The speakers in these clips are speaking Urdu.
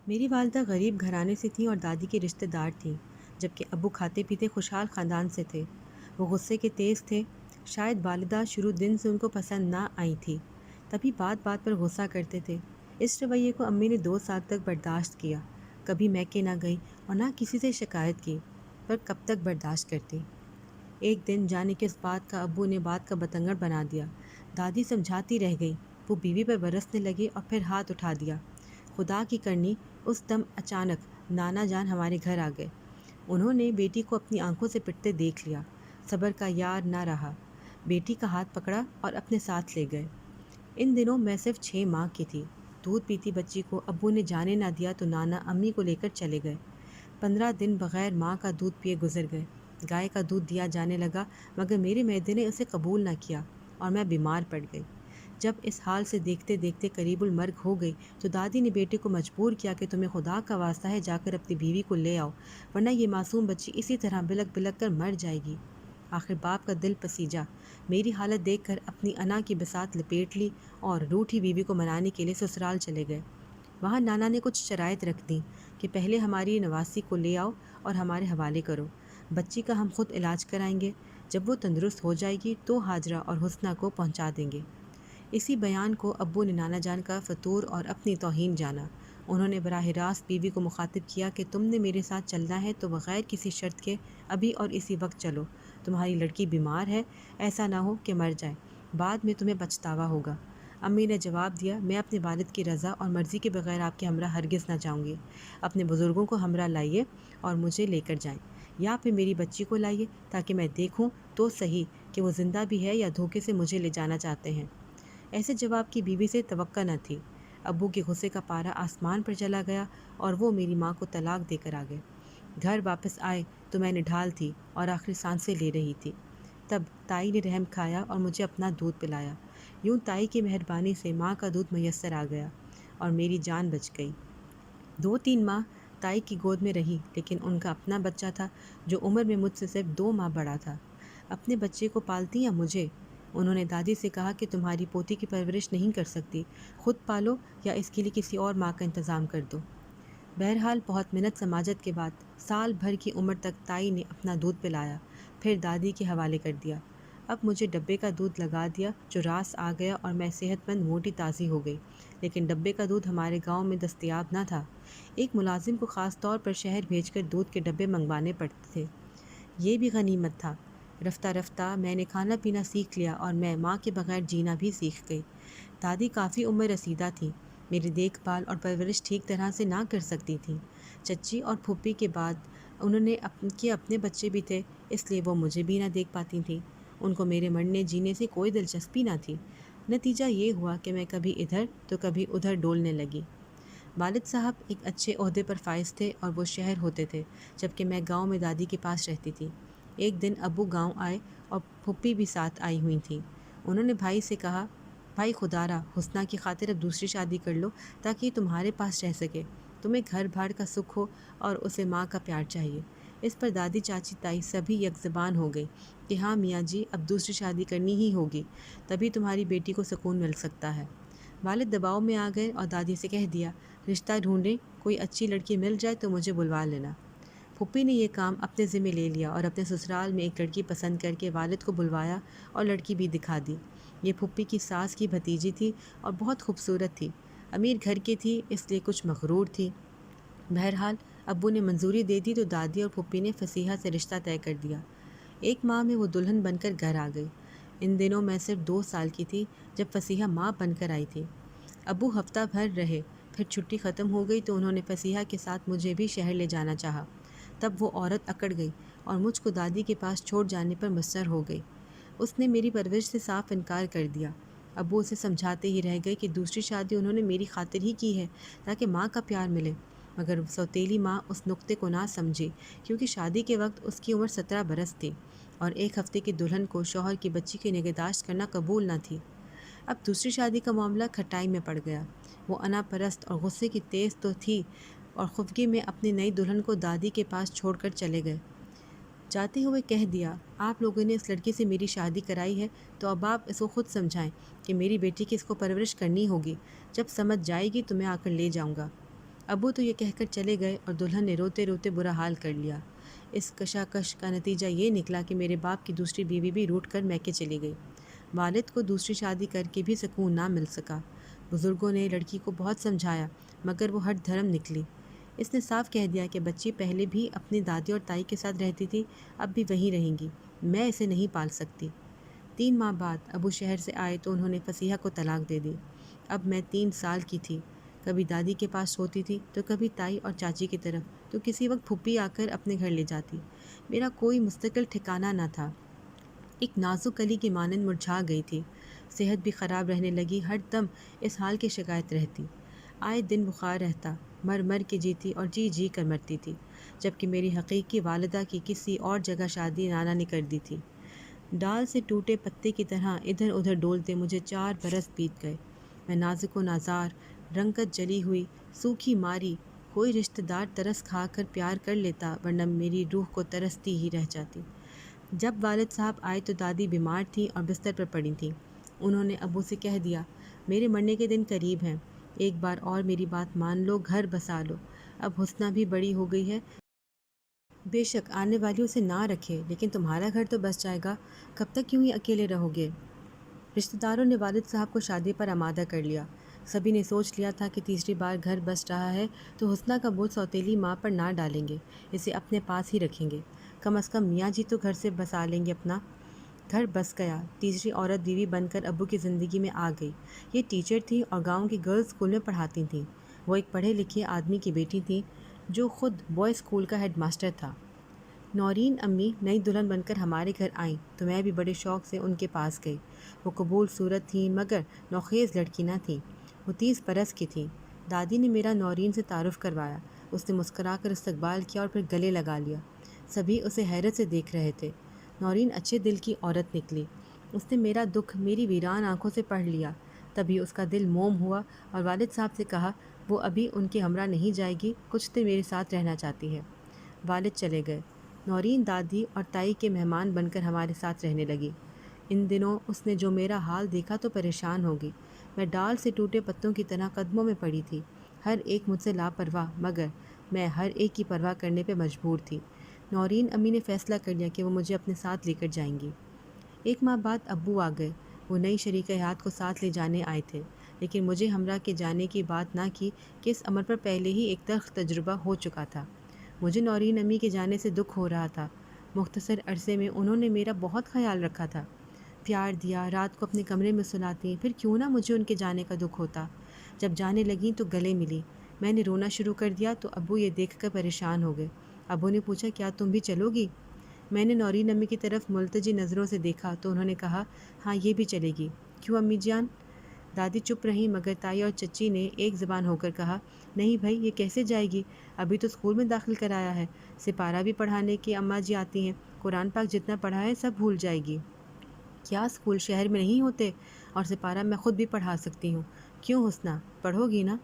میری والدہ غریب گھرانے سے تھیں اور دادی کے رشتہ دار تھیں، جبکہ ابو کھاتے پیتے خوشحال خاندان سے تھے۔ وہ غصے کے تیز تھے، شاید والدہ شروع دن سے ان کو پسند نہ آئی تھی، تبھی بات بات پر غصہ کرتے تھے۔ اس رویے کو امی نے 2 سال تک برداشت کیا، کبھی میکے نہ گئی اور نہ کسی سے شکایت کی، پر کب تک برداشت کرتی۔ ایک دن جانے کس بات کا ابو نے بات کا بتنگڑ بنا دیا۔ دادی سمجھاتی رہ گئی، وہ بیوی پر برسنے لگے اور پھر ہاتھ اٹھا دیا۔ خدا کی کرنی، اس دم اچانک نانا جان ہمارے گھر آ گئے۔ انہوں نے بیٹی کو اپنی آنکھوں سے پٹتے دیکھ لیا، صبر کا یار نہ رہا، بیٹی کا ہاتھ پکڑا اور اپنے ساتھ لے گئے۔ ان دنوں میں صرف 6 ماہ کی تھی۔ دودھ پیتی بچی کو ابو نے جانے نہ دیا تو نانا امی کو لے کر چلے گئے۔ 15 دن بغیر ماں کا دودھ پیے گزر گئے۔ گائے کا دودھ دیا جانے لگا، مگر میرے معدے نے اسے قبول نہ کیا اور میں بیمار پڑ گئی۔ جب اس حال سے دیکھتے دیکھتے قریب المرگ ہو گئی تو دادی نے بیٹے کو مجبور کیا کہ تمہیں خدا کا واسطہ ہے جا کر اپنی بیوی کو لے آؤ، ورنہ یہ معصوم بچی اسی طرح بلک بلک کر مر جائے گی۔ آخر باپ کا دل پسیجا، میری حالت دیکھ کر اپنی انا کی بساط لپیٹ لی اور روٹھی بیوی کو منانے کے لیے سسرال چلے گئے۔ وہاں نانا نے کچھ شرائط رکھ دیں کہ پہلے ہماری نواسی کو لے آؤ اور ہمارے حوالے کرو، بچی کا ہم خود علاج کرائیں گے، جب وہ تندرست ہو جائے گی تو حاجرہ اور حسنہ کو پہنچا دیں گے۔ اسی بیان کو ابو نے نانا جان کا فطور اور اپنی توہین جانا۔ انہوں نے براہ راست بیوی کو مخاطب کیا کہ تم نے میرے ساتھ چلنا ہے تو بغیر کسی شرط کے ابھی اور اسی وقت چلو، تمہاری لڑکی بیمار ہے، ایسا نہ ہو کہ مر جائے، بعد میں تمہیں پچھتاوا ہوگا۔ امی نے جواب دیا، میں اپنے والد کی رضا اور مرضی کے بغیر آپ کے ہمراہ ہرگز نہ جاؤں گی۔ اپنے بزرگوں کو ہمراہ لائیے اور مجھے لے کر جائیں، یا پھر میری بچی کو لائیے تاکہ میں دیکھوں تو صحیح کہ وہ زندہ بھی ہے یا دھوکے سے مجھے لے جانا چاہتے ہیں۔ ایسے جواب کی بیوی سے توقع نہ تھی۔ ابو کے غصے کا پارا آسمان پر چلا گیا اور وہ میری ماں کو طلاق دے کر آ گئے۔ گھر واپس آئے تو میں نڈھال تھی اور آخری سانسیں لے رہی تھی۔ تب تائی نے رحم کھایا اور مجھے اپنا دودھ پلایا۔ یوں تائی کی مہربانی سے ماں کا دودھ میسر آ گیا اور میری جان بچ گئی۔ 2-3 ماہ تائی کی گود میں رہی، لیکن ان کا اپنا بچہ تھا جو عمر میں مجھ سے صرف 2 ماہ بڑا تھا۔ اپنے بچے کو پالتی یا مجھے؟ انہوں نے دادی سے کہا کہ تمہاری پوتی کی پرورش نہیں کر سکتی، خود پالو یا اس کے لیے کسی اور ماں کا انتظام کر دو۔ بہرحال بہت منت سماجت کے بعد سال بھر کی عمر تک تائی نے اپنا دودھ پلایا، پھر دادی کے حوالے کر دیا۔ اب مجھے ڈبے کا دودھ لگا دیا جو راس آ گیا اور میں صحت مند موٹی تازی ہو گئی، لیکن ڈبے کا دودھ ہمارے گاؤں میں دستیاب نہ تھا۔ ایک ملازم کو خاص طور پر شہر بھیج کر دودھ کے ڈبے منگوانے پڑتے تھے۔ یہ بھی غنیمت تھا۔ رفتہ رفتہ میں نے کھانا پینا سیکھ لیا اور میں ماں کے بغیر جینا بھی سیکھ گئی۔ دادی کافی عمر رسیدہ تھیں، میری دیکھ بھال اور پرورش ٹھیک طرح سے نہ کر سکتی تھیں۔ چچی اور پھوپھی کے بعد انہوں نے اپنے بچے بھی تھے، اس لیے وہ مجھے بھی نہ دیکھ پاتی تھیں۔ ان کو میرے مرنے جینے سے کوئی دلچسپی نہ تھی۔ نتیجہ یہ ہوا کہ میں کبھی ادھر تو کبھی ادھر ڈولنے لگی۔ والد صاحب ایک اچھے عہدے پر فائز تھے اور وہ شہر ہوتے تھے، جبکہ میں گاؤں میں دادی کے پاس رہتی تھی۔ ایک دن ابو گاؤں آئے اور پھوپھی بھی ساتھ آئی ہوئی تھیں۔ انہوں نے بھائی سے کہا، بھائی خدارا حسنہ کی خاطر اب دوسری شادی کر لو تاکہ یہ تمہارے پاس رہ سکے، تمہیں گھر بھاڑ کا سکھ ہو اور اسے ماں کا پیار چاہیے۔ اس پر دادی چاچی تائی سبھی یک زبان ہو گئی کہ ہاں میاں جی، اب دوسری شادی کرنی ہی ہوگی، تبھی تمہاری بیٹی کو سکون مل سکتا ہے۔ والد دباؤ میں آ گئے اور دادی سے کہہ دیا، رشتہ ڈھونڈیں، کوئی اچھی لڑکی مل جائے تو مجھے بلوا لینا۔ پھوپھی نے یہ کام اپنے ذمہ لے لیا اور اپنے سسرال میں ایک لڑکی پسند کر کے والد کو بلوایا اور لڑکی بھی دکھا دی۔ یہ پھوپھی کی ساس کی بھتیجی تھی اور بہت خوبصورت تھی، امیر گھر کی تھی، اس لیے کچھ مغرور تھی۔ بہرحال ابو نے منظوری دے دی تو دادی اور پھوپھی نے فصیحہ سے رشتہ طے کر دیا۔ 1 ماہ میں وہ دلہن بن کر گھر آ گئی۔ ان دنوں میں صرف 2 سال کی تھی جب فصیحہ ماں بن کر آئی تھی۔ ابو ہفتہ بھر رہے، پھر چھٹی ختم ہو گئی تو انہوں نے فصیحہ کے ساتھ مجھے بھی شہر لے جانا چاہا۔ تب وہ عورت اکڑ گئی اور مجھ کو دادی کے پاس چھوڑ جانے پر مصر ہو گئی۔ اس نے میری پرورش سے صاف انکار کر دیا۔ ابو اسے سمجھاتے ہی رہ گئے کہ دوسری شادی انہوں نے میری خاطر ہی کی ہے تاکہ ماں کا پیار ملے، مگر سوتیلی ماں اس نقطے کو نہ سمجھی، کیونکہ شادی کے وقت اس کی عمر 17 برس تھی اور 1 ہفتے کی دلہن کو شوہر کی بچی کی نگہداشت کرنا قبول نہ تھی۔ اب دوسری شادی کا معاملہ کھٹائی میں پڑ گیا۔ وہ انا پرست اور غصے کی تیز تو تھی اور خفگی میں اپنی نئی دلہن کو دادی کے پاس چھوڑ کر چلے گئے۔ جاتے ہوئے کہہ دیا، آپ لوگوں نے اس لڑکی سے میری شادی کرائی ہے تو اب آپ اس کو خود سمجھائیں کہ میری بیٹی کی اس کو پرورش کرنی ہوگی، جب سمجھ جائے گی تو میں آ کر لے جاؤں گا۔ ابو تو یہ کہہ کر چلے گئے اور دلہن نے روتے روتے برا حال کر لیا۔ اس کشاکش کا نتیجہ یہ نکلا کہ میرے باپ کی دوسری بیوی بھی روٹ کر میکے چلی گئی۔ والد کو دوسری شادی کر کے بھی سکون نہ مل سکا۔ بزرگوں نے لڑکی کو بہت سمجھایا مگر وہ ہٹ دھرم نکلی۔ اس نے صاف کہہ دیا کہ بچی پہلے بھی اپنی دادی اور تائی کے ساتھ رہتی تھی، اب بھی وہیں رہیں گی، میں اسے نہیں پال سکتی۔ 3 ماہ بعد ابو شہر سے آئے تو انہوں نے فصیحہ کو طلاق دے دی۔ اب میں 3 سال کی تھی، کبھی دادی کے پاس سوتی تھی تو کبھی تائی اور چاچی کی طرف، تو کسی وقت پھپھی آ کر اپنے گھر لے جاتی۔ میرا کوئی مستقل ٹھکانہ نہ تھا، ایک نازک کلی کی مانند مرجھا گئی تھی۔ صحت بھی خراب رہنے لگی، ہر دم اس حال کی شکایت رہتی، آئے دن بخار رہتا، مر مر کے جیتی اور جی جی کر مرتی تھی، جبکہ میری حقیقی والدہ کی کسی اور جگہ شادی نانا نے کر دی تھی۔ ڈال سے ٹوٹے پتے کی طرح ادھر ادھر ڈولتے مجھے 4 برس بیت گئے۔ میں نازک و نازار، رنگت جلی ہوئی، سوکھی ماری، کوئی رشتہ دار ترس کھا کر پیار کر لیتا ورنہ میری روح کو ترستی ہی رہ جاتی۔ جب والد صاحب آئے تو دادی بیمار تھیں اور بستر پر پڑی تھیں۔ انہوں نے ابو سے کہہ دیا، میرے مرنے کے دن قریب ہیں، ایک بار اور میری بات مان لو، گھر بسا لو۔ اب حسنہ بھی بڑی ہو گئی ہے، بے شک آنے والیوں سے نہ رکھے، لیکن تمہارا گھر تو بس جائے گا، کب تک یوں ہی اکیلے رہو گے؟ رشتہ داروں نے والد صاحب کو شادی پر آمادہ کر لیا۔ سبھی نے سوچ لیا تھا کہ تیسری بار گھر بس رہا ہے تو حسنہ کا بوجھ سوتیلی ماں پر نہ ڈالیں گے، اسے اپنے پاس ہی رکھیں گے، کم از کم میاں جی تو گھر سے بسا لیں گے اپنا۔ گھر بس گیا، تیسری عورت بیوی بن کر ابو کی زندگی میں آ گئی۔ یہ ٹیچر تھی اور گاؤں کی گرلز اسکول میں پڑھاتی تھیں۔ وہ ایک پڑھے لکھے آدمی کی بیٹی تھیں جو خود بوائز اسکول کا ہیڈ ماسٹر تھا۔ نورین امی نئی دلہن بن کر ہمارے گھر آئیں تو میں بھی بڑے شوق سے ان کے پاس گئی۔ وہ قبول صورت تھیں مگر نوخیز لڑکی نہ تھیں۔ وہ 30 برس کی تھیں۔ دادی نے میرا نورین سے تعارف کروایا، اس نے مسکرا کر استقبال کیا اور پھر گلے لگا لیا۔ سبھی اسے حیرت سے دیکھ رہے تھے۔ نورین اچھے دل کی عورت نکلی، اس نے میرا دکھ میری ویران آنکھوں سے پڑھ لیا۔ تبھی اس کا دل موم ہوا اور والد صاحب سے کہا وہ ابھی ان کے ہمراہ نہیں جائے گی، کچھ دیر میرے ساتھ رہنا چاہتی ہے۔ والد چلے گئے۔ نورین دادی اور تائی کے مہمان بن کر ہمارے ساتھ رہنے لگی۔ ان دنوں اس نے جو میرا حال دیکھا تو پریشان ہوگی۔ میں ڈال سے ٹوٹے پتوں کی طرح قدموں میں پڑی تھی، ہر ایک مجھ سے لاپرواہ، مگر میں ہر ایک کی پرواہ کرنے پہ مجبور تھی۔ نورین امی نے فیصلہ کر لیا کہ وہ مجھے اپنے ساتھ لے کر جائیں گی۔ 1 ماہ بعد ابو آ گئے۔ وہ نئی شریک حیات کو ساتھ لے جانے آئے تھے، لیکن مجھے ہمراہ کے جانے کی بات نہ کی کہ اس امر پر پہلے ہی ایک تلخ تجربہ ہو چکا تھا۔ مجھے نورین امی کے جانے سے دکھ ہو رہا تھا۔ مختصر عرصے میں انہوں نے میرا بہت خیال رکھا تھا، پیار دیا، رات کو اپنے کمرے میں سلاتی، پھر کیوں نہ مجھے ان کے جانے کا دکھ ہوتا۔ جب جانے لگیں تو گلے ملی، میں نے رونا شروع کر دیا تو ابو یہ دیکھ کر پریشان ہو گئے۔ ابو نے پوچھا کیا تم بھی چلو گی؟ میں نے نورین امی کی طرف ملتجی نظروں سے دیکھا تو انہوں نے کہا ہاں یہ بھی چلے گی۔ کیوں امی جان؟ دادی چپ رہیں مگر تائی اور چچی نے ایک زبان ہو کر کہا نہیں بھائی یہ کیسے جائے گی، ابھی تو اسکول میں داخل کرایا ہے، سپارہ بھی پڑھانے کی اماں جی آتی ہیں، قرآن پاک جتنا پڑھا ہے سب بھول جائے گی۔ کیا اسکول شہر میں نہیں ہوتے؟ اور سپارہ میں خود بھی پڑھا سکتی ہوں، کیوں حسنہ پڑھو گی نا؟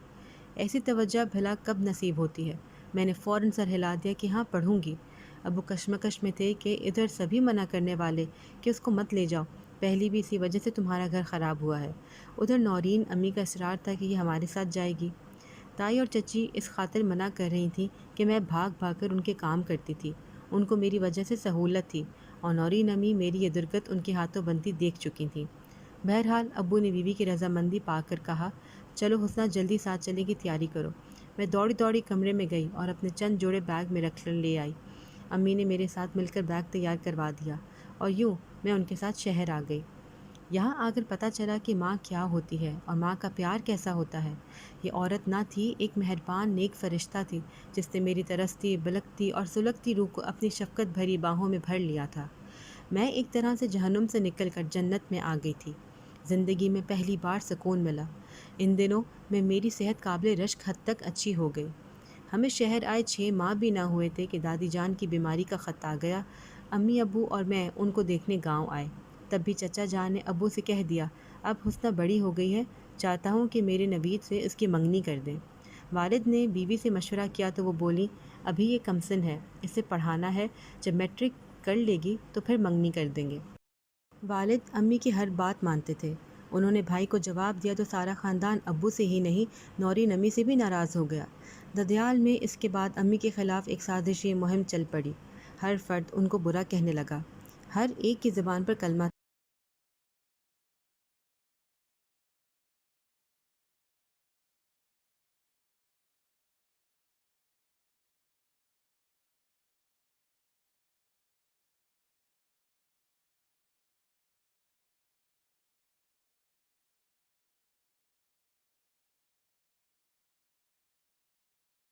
ایسی توجہ بھلا کب نصیب ہوتی ہے؟ میں نے فوراً سر ہلا دیا کہ ہاں پڑھوں گی۔ ابو کشمکش میں تھے کہ ادھر سبھی منع کرنے والے کہ اس کو مت لے جاؤ، پہلی بھی اسی وجہ سے تمہارا گھر خراب ہوا ہے، ادھر نورین امی کا اصرار تھا کہ یہ ہمارے ساتھ جائے گی۔ تائی اور چچی اس خاطر منع کر رہی تھیں کہ میں بھاگ بھاگ کر ان کے کام کرتی تھی، ان کو میری وجہ سے سہولت تھی، اور نورین امی میری یہ درگت ان کے ہاتھوں بنتی دیکھ چکی تھیں۔ بہرحال ابو نے بیوی کی رضامندی پا کر کہا چلو حسنہ جلدی ساتھ چلنے کی تیاری کرو۔ میں دوڑی دوڑی کمرے میں گئی اور اپنے چند جوڑے بیگ میں رکھ کر لے آئی۔ امی نے میرے ساتھ مل کر بیگ تیار کروا دیا اور یوں میں ان کے ساتھ شہر آ گئی۔ یہاں آ کر پتہ چلا کہ ماں کیا ہوتی ہے اور ماں کا پیار کیسا ہوتا ہے۔ یہ عورت نہ تھی، ایک مہربان نیک فرشتہ تھی جس نے میری ترستی بلکتی اور سلگتی روح کو اپنی شفقت بھری باہوں میں بھر لیا تھا۔ میں ایک طرح سے جہنم سے نکل کر جنت میں آ گئی تھی۔ زندگی میں پہلی بار سکون ملا۔ ان دنوں میں میری صحت قابل رشک حد تک اچھی ہو گئی۔ ہمیں شہر آئے 6 ماہ بھی نہ ہوئے تھے کہ دادی جان کی بیماری کا خط آ گیا۔ امی ابو اور میں ان کو دیکھنے گاؤں آئے۔ تب بھی چچا جان نے ابو سے کہہ دیا اب حسنہ بڑی ہو گئی ہے، چاہتا ہوں کہ میرے نوید سے اس کی منگنی کر دیں۔ والد نے بیوی سے مشورہ کیا تو وہ بولی ابھی یہ کمسن ہے، اسے پڑھانا ہے، جب میٹرک کر لے گی تو پھر منگنی کر دیں گے۔ والد امی کی ہر بات مانتے تھے۔ انہوں نے بھائی کو جواب دیا تو سارا خاندان ابو سے ہی نہیں نورین امی سے بھی ناراض ہو گیا۔ ددیال میں اس کے بعد امی کے خلاف ایک سازشی مہم چل پڑی۔ ہر فرد ان کو برا کہنے لگا۔ ہر ایک کی زبان پر کلمہ